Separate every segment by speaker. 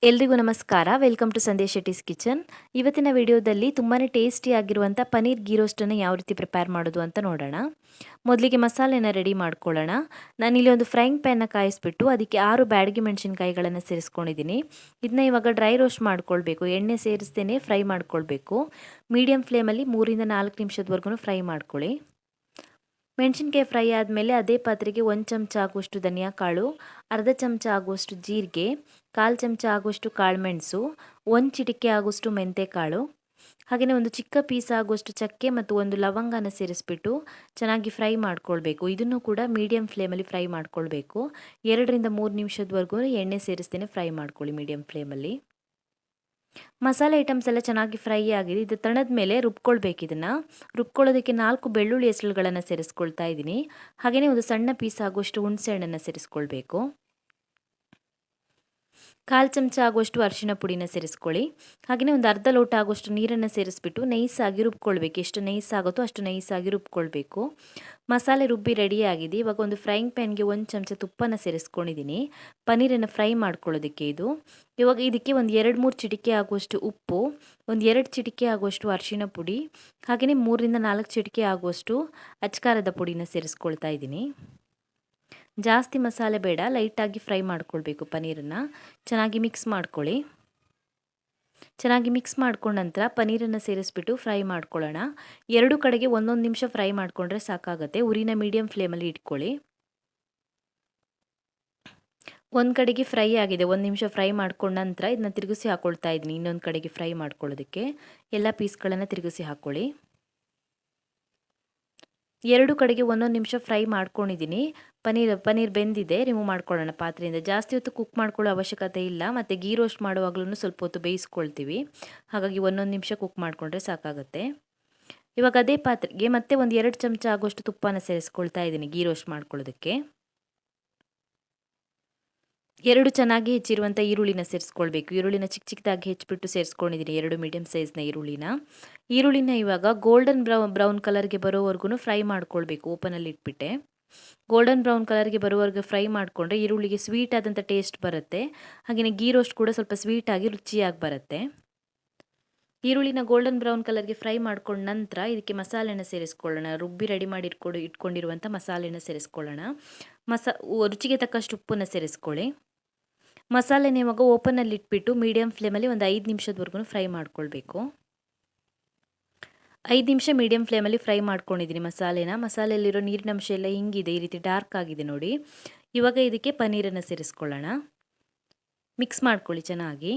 Speaker 1: ಎಲ್ರಿಗೂ ನಮಸ್ಕಾರ. Welcome to Sandhya Shetty's kitchen. ಇವತ್ತಿನ ವಿಡಿಯೋದಲ್ಲಿ ತುಂಬಾ ಟೇಸ್ಟಿಯಾಗಿರುವಂಥ ಪನ್ನೀರ್ ಗೀ ರೋಸ್ಟನ್ನು ಯಾವ ರೀತಿ ಪ್ರಿಪೇರ್ ಮಾಡೋದು ಅಂತ ನೋಡೋಣ. ಮೊದಲಿಗೆ ಮಸಾಲೆನ ರೆಡಿ ಮಾಡ್ಕೊಳ್ಳೋಣ. ನಾನಿಲ್ಲಿ ಒಂದು ಫ್ರೈಯಿಂಗ್ ಪ್ಯಾನ್ನ ಕಾಯಿಸ್ಬಿಟ್ಟು ಅದಕ್ಕೆ 6 ಬ್ಯಾಡಗಿ ಮೆಣಸಿನಕಾಯಿಗಳನ್ನು ಸೇರಿಸ್ಕೊಂಡಿದ್ದೀನಿ. ಇದನ್ನ ಇವಾಗ ಡ್ರೈ ರೋಸ್ಟ್ ಮಾಡ್ಕೊಳ್ಬೇಕು. ಎಣ್ಣೆ ಸೇರಿಸ್ದೇನೆ ಫ್ರೈ ಮಾಡ್ಕೊಳ್ಬೇಕು. ಮೀಡಿಯಂ ಫ್ಲೇಮಲ್ಲಿ 3 ರಿಂದ 4 ನಿಮಿಷದವರೆಗೂ ಫ್ರೈ ಮಾಡ್ಕೊಳ್ಳಿ. ಮೆಣಸಿನ್ಕಾಯಿ ಫ್ರೈ ಆದಮೇಲೆ ಅದೇ ಪಾತ್ರೆಗೆ 1 ಚಮಚ ಆಗುವಷ್ಟು ಧನಿಯಾ ಕಾಳು, ಅರ್ಧ ಚಮಚ ಆಗುವಷ್ಟು ಜೀರಿಗೆ, 1/4 ಚಮಚ ಆಗುವಷ್ಟು ಕಾಳುಮೆಣಸು, 1 ಚಿಟಿಕೆ ಆಗುವಷ್ಟು ಮೆಂತೆಕಾಳು, ಹಾಗೆಯೇ ಒಂದು ಚಿಕ್ಕ ಪೀಸ್ ಆಗುವಷ್ಟು ಚಕ್ಕೆ ಮತ್ತು 1 ಲವಂಗನ ಸೇರಿಸ್ಬಿಟ್ಟು ಚೆನ್ನಾಗಿ ಫ್ರೈ ಮಾಡ್ಕೊಳ್ಬೇಕು. ಇದನ್ನು ಕೂಡ ಮೀಡಿಯಂ ಫ್ಲೇಮಲ್ಲಿ ಫ್ರೈ ಮಾಡ್ಕೊಳ್ಬೇಕು. 2 ರಿಂದ 3 ನಿಮಿಷದವರೆಗೂ ಎಣ್ಣೆ ಸೇರಿಸ್ದೇನೆ ಫ್ರೈ ಮಾಡ್ಕೊಳ್ಳಿ ಮೀಡಿಯಂ ಫ್ಲೇಮಲ್ಲಿ. ಮಸಾಲೆ ಐಟಮ್ಸ್ ಎಲ್ಲ ಚೆನ್ನಾಗಿ ಫ್ರೈ ಆಗಿದೆ. ಇದು ತಣದ ಮೇಲೆ ರುಬ್ಕೊಳ್ಬೇಕು. ಇದನ್ನು ರುಬ್ಕೊಳ್ಳೋದಕ್ಕೆ 4 ಬೆಳ್ಳುಳ್ಳಿ ಹೆಸರುಗಳನ್ನು ಸೇರಿಸ್ಕೊಳ್ತಾ ಇದ್ದೀನಿ. ಹಾಗೆಯೇ ಒಂದು ಸಣ್ಣ ಪೀಸ್ ಆಗುವಷ್ಟು ಹುಣಸೆ ಹಣ್ಣನ್ನು ಸೇರಿಸ್ಕೊಳ್ಬೇಕು. 1/4 ಚಮಚ ಆಗುವಷ್ಟು ಅರಿಶಿನ ಪುಡಿನ ಸೇರಿಸ್ಕೊಳ್ಳಿ. ಹಾಗೆಯೇ ಒಂದು ಅರ್ಧ ಲೋಟ ಆಗುವಷ್ಟು ನೀರನ್ನು ಸೇರಿಸ್ಬಿಟ್ಟು ನೈಸಾಗಿ ರುಬ್ಕೊಳ್ಬೇಕು. ಎಷ್ಟು ನೈಸ್ ಆಗುತ್ತೋ ಅಷ್ಟು ನೈಸಾಗಿ ರುಬ್ಕೊಳ್ಬೇಕು. ಮಸಾಲೆ ರುಬ್ಬಿ ರೆಡಿಯಾಗಿದೆ. ಇವಾಗ ಒಂದು ಫ್ರೈಯಿಂಗ್ ಪ್ಯಾನ್ಗೆ 1 ಚಮಚ ತುಪ್ಪನ ಸೇರಿಸ್ಕೊಂಡಿದ್ದೀನಿ ಪನ್ನೀರನ್ನು ಫ್ರೈ ಮಾಡ್ಕೊಳ್ಳೋದಕ್ಕೆ. ಇವಾಗ ಇದಕ್ಕೆ ಒಂದು 2-3 ಚಿಟಿಕೆ ಆಗುವಷ್ಟು ಉಪ್ಪು, ಒಂದು 2 ಚಿಟಿಕೆ ಆಗುವಷ್ಟು ಅರಿಶಿನ ಪುಡಿ, ಹಾಗೆಯೇ 3 ರಿಂದ 4 ಚಿಟಿಕೆ ಆಗುವಷ್ಟು ಅಚ್ಕಾರದ ಪುಡಿನ ಸೇರಿಸ್ಕೊಳ್ತಾ ಇದ್ದೀನಿ. ಜಾಸ್ತಿ ಮಸಾಲೆ ಬೇಡ, ಲೈಟಾಗಿ ಫ್ರೈ ಮಾಡ್ಕೊಳ್ಬೇಕು. ಪನ್ನೀರನ್ನು ಚೆನ್ನಾಗಿ ಮಿಕ್ಸ್ ಮಾಡ್ಕೊಳ್ಳಿ. ಚೆನ್ನಾಗಿ ಮಿಕ್ಸ್ ಮಾಡ್ಕೊಂಡ ನಂತರ ಪನ್ನೀರನ್ನು ಸೇರಿಸ್ಬಿಟ್ಟು ಫ್ರೈ ಮಾಡ್ಕೊಳ್ಳೋಣ. 2 ಕಡೆಗೆ 1-1 ನಿಮಿಷ ಫ್ರೈ ಮಾಡಿಕೊಂಡ್ರೆ ಸಾಕಾಗುತ್ತೆ. ಉರಿನ ಮೀಡಿಯಂ ಫ್ಲೇಮಲ್ಲಿ ಇಟ್ಕೊಳ್ಳಿ. ಒಂದು ಕಡೆಗೆ ಫ್ರೈ ಆಗಿದೆ. 1 ನಿಮಿಷ ಫ್ರೈ ಮಾಡ್ಕೊಂಡ ನಂತರ ಇದನ್ನ ತಿರುಗಿಸಿ ಹಾಕ್ಕೊಳ್ತಾ ಇದ್ದೀನಿ. ಇನ್ನೊಂದು ಕಡೆಗೆ ಫ್ರೈ ಮಾಡ್ಕೊಳ್ಳೋದಕ್ಕೆ ಎಲ್ಲ ಪೀಸ್ಗಳನ್ನು ತಿರುಗಿಸಿ ಹಾಕ್ಕೊಳ್ಳಿ. 2 ಕಡೆಗೆ 1-1 ನಿಮಿಷ ಫ್ರೈ ಮಾಡ್ಕೊಂಡಿದ್ದೀನಿ. ಪನ್ನೀರ್ ಬೆಂದಿದೆ. ರಿಮೂವ್ ಮಾಡ್ಕೊಳ್ಳೋಣ ಪಾತ್ರೆಯಿಂದ. ಜಾಸ್ತಿ ಹೊತ್ತು ಕುಕ್ ಮಾಡ್ಕೊಳ್ಳೋ ಅವಶ್ಯಕತೆ ಇಲ್ಲ. ಮತ್ತು ಗೀ ರೋಸ್ಟ್ ಮಾಡುವಾಗಲೂ ಸ್ವಲ್ಪ ಹೊತ್ತು ಬೇಯಿಸ್ಕೊಳ್ತೀವಿ. ಹಾಗಾಗಿ 1-1 ನಿಮಿಷ ಕುಕ್ ಮಾಡಿಕೊಂಡ್ರೆ ಸಾಕಾಗುತ್ತೆ. ಇವಾಗ ಅದೇ ಪಾತ್ರೆಗೆ ಮತ್ತೆ ಒಂದು 2 ಚಮಚ ಆಗುವಷ್ಟು ತುಪ್ಪನ ಸೇರಿಸ್ಕೊಳ್ತಾ ಇದ್ದೀನಿ ಗೀ ರೋಸ್ಟ್ ಮಾಡ್ಕೊಳ್ಳೋದಕ್ಕೆ. 2 ಚೆನ್ನಾಗಿ ಹೆಚ್ಚಿರುವಂಥ ಈರುಳ್ಳಿನ ಸೇರಿಸ್ಕೊಳ್ಬೇಕು. ಈರುಳ್ಳಿನ ಚಿಕ್ಕದಾಗಿ ಹೆಚ್ಚಿಬಿಟ್ಟು ಸೇರಿಸ್ಕೊಂಡಿದ್ದೀನಿ. 2 ಮೀಡಿಯಂ ಸೈಜ್ನ ಈರುಳ್ಳಿನ ಇವಾಗ ಗೋಲ್ಡನ್ ಬ್ರೌನ್ ಕಲರ್ಗೆ ಬರೋವರೆಗೂ ಫ್ರೈ ಮಾಡ್ಕೊಳ್ಬೇಕು. ಓಪನಲ್ಲಿ ಇಟ್ಬಿಟ್ಟೆ ಗೋಲ್ಡನ್ ಬ್ರೌನ್ ಕಲರ್ಗೆ ಬರೋವರೆಗೂ ಫ್ರೈ ಮಾಡಿಕೊಂಡ್ರೆ ಈರುಳ್ಳಿಗೆ ಸ್ವೀಟ್ ಆದಂಥ ಟೇಸ್ಟ್ ಬರುತ್ತೆ. ಹಾಗೆಯೇ ಗೀ ರೋಸ್ಟ್ ಕೂಡ ಸ್ವಲ್ಪ ಸ್ವೀಟಾಗಿ ರುಚಿಯಾಗಿ ಬರುತ್ತೆ. ಈರುಳ್ಳಿನ ಗೋಲ್ಡನ್ ಬ್ರೌನ್ ಕಲರ್ಗೆ ಫ್ರೈ ಮಾಡ್ಕೊಂಡ ನಂತರ ಇದಕ್ಕೆ ಮಸಾಲೆನ ಸೇರಿಸ್ಕೊಳ್ಳೋಣ. ರುಬ್ಬಿ ರೆಡಿ ಮಾಡಿ ಇಟ್ಕೊಂಡಿರುವಂಥ ಮಸಾಲೆನ ಸೇರಿಸ್ಕೊಳ್ಳೋಣ. ರುಚಿಗೆ ತಕ್ಕಷ್ಟು ಉಪ್ಪನ್ನು ಸೇರಿಸ್ಕೊಳ್ಳಿ. ಮಸಾಲೆನ ಇವಾಗ ಓಪನಲ್ಲಿ ಇಟ್ಬಿಟ್ಟು ಮೀಡಿಯಂ ಫ್ಲೇಮಲ್ಲಿ ಒಂದು 5 ನಿಮಿಷದವರೆಗೂ ಫ್ರೈ ಮಾಡ್ಕೊಳ್ಬೇಕು. 5 ನಿಮಿಷ ಮೀಡಿಯಂ ಫ್ಲೇಮಲ್ಲಿ ಫ್ರೈ ಮಾಡ್ಕೊಂಡಿದ್ದೀನಿ ಮಸಾಲೆಯಲ್ಲಿರೋ ನೀರಿನಂಶ ಎಲ್ಲ ಹಿಂಗಿದೆ. ಈ ರೀತಿ ಡಾರ್ಕ್ ಆಗಿದೆ ನೋಡಿ. ಇವಾಗ ಇದಕ್ಕೆ ಪನ್ನೀರನ್ನು ಸೇರಿಸ್ಕೊಳ್ಳೋಣ. ಮಿಕ್ಸ್ ಮಾಡ್ಕೊಳ್ಳಿ ಚೆನ್ನಾಗಿ.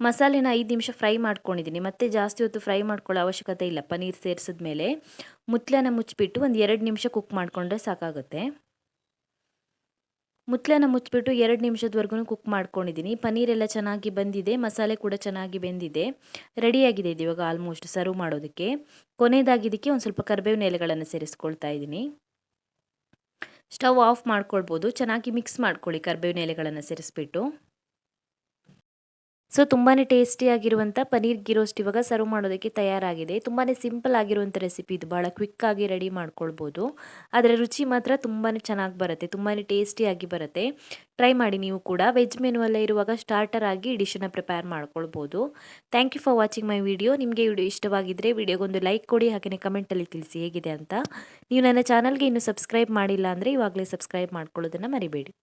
Speaker 1: ಮಸಾಲೆನ 5 ನಿಮಿಷ ಫ್ರೈ ಮಾಡ್ಕೊಂಡಿದ್ದೀನಿ. ಮತ್ತೆ ಜಾಸ್ತಿ ಹೊತ್ತು ಫ್ರೈ ಮಾಡ್ಕೊಳ್ಳೋ ಅವಶ್ಯಕತೆ ಇಲ್ಲ. ಪನ್ನೀರ್ ಸೇರಿಸಿದ್ಮೇಲೆ ಮುಚ್ಚಳನ ಮುಚ್ಚಿಬಿಟ್ಟು ಒಂದು 2 ನಿಮಿಷ ಕುಕ್ ಮಾಡಿಕೊಂಡ್ರೆ ಸಾಕಾಗುತ್ತೆ. ಮುಚ್ಚಳನ ಮುಚ್ಚಿಬಿಟ್ಟು 2 ನಿಮಿಷದವರೆಗೂ ಕುಕ್ ಮಾಡ್ಕೊಂಡಿದ್ದೀನಿ. ಪನ್ನೀರೆಲ್ಲ ಚೆನ್ನಾಗಿ ಬಂದಿದೆ. ಮಸಾಲೆ ಕೂಡ ಚೆನ್ನಾಗಿ ಬೆಂದಿದೆ. ರೆಡಿಯಾಗಿದೆ ಇದು ಇವಾಗ ಆಲ್ಮೋಸ್ಟ್ ಸರ್ವ್ ಮಾಡೋದಕ್ಕೆ. ಕೊನೆಯದಾಗಿ ಇದಕ್ಕೆ ಒಂದು ಸ್ವಲ್ಪ ಕರಿಬೇವಿನ ಎಲೆಗಳನ್ನು ಸೇರಿಸ್ಕೊಳ್ತಾ ಇದ್ದೀನಿ. ಸ್ಟವ್ ಆಫ್ ಮಾಡ್ಕೊಳ್ಬೋದು. ಚೆನ್ನಾಗಿ ಮಿಕ್ಸ್ ಮಾಡ್ಕೊಳ್ಳಿ ಕರಿಬೇವಿನ ಎಲೆಗಳನ್ನು ಸೇರಿಸ್ಬಿಟ್ಟು. ಸೊ ತುಂಬಾ ಟೇಸ್ಟಿಯಾಗಿರುವಂಥ ಪನ್ನೀರ್ ಗೀ ರೋಸ್ಟ್ ಇವಾಗ ಸರ್ವ್ ಮಾಡೋದಕ್ಕೆ ತಯಾರಾಗಿದೆ. ತುಂಬಾ ಸಿಂಪಲ್ ಆಗಿರುವಂಥ ರೆಸಿಪಿ ಇದು. ಭಾಳ ಕ್ವಿಕ್ಕಾಗಿ ರೆಡಿ ಮಾಡ್ಕೊಳ್ಬೋದು. ಆದರೆ ರುಚಿ ಮಾತ್ರ ತುಂಬಾ ಚೆನ್ನಾಗಿ ಬರುತ್ತೆ. ತುಂಬಾ ಟೇಸ್ಟಿಯಾಗಿ ಬರುತ್ತೆ. ಟ್ರೈ ಮಾಡಿ ನೀವು ಕೂಡ. ವೆಜ್ ಮೆನುವಲ್ಲೇ ಇರುವಾಗ ಸ್ಟಾರ್ಟರ್ ಆಗಿ ಡಿಶನ್ನು ಪ್ರಿಪೇರ್ ಮಾಡ್ಕೊಳ್ಬೋದು. Thank you for watching my video. ನಿಮಗೆ ವಿಡಿಯೋ ಇಷ್ಟವಾಗಿದ್ದರೆ ವಿಡಿಯೋಗೊಂದು ಲೈಕ್ ಕೊಡಿ. ಹಾಗೆಯೇ ಕಮೆಂಟಲ್ಲಿ ತಿಳಿಸಿ ಹೇಗಿದೆ ಅಂತ. ನೀವು ನನ್ನ ಚಾನಲ್ಗೆ ಇನ್ನೂ ಸಬ್ಸ್ಕ್ರೈಬ್ ಮಾಡಿಲ್ಲ ಅಂದರೆ ಇವಾಗಲೇ ಸಬ್ಸ್ಕ್ರೈಬ್ ಮಾಡ್ಕೊಳ್ಳೋದನ್ನು ಮರಿಬೇಡಿ.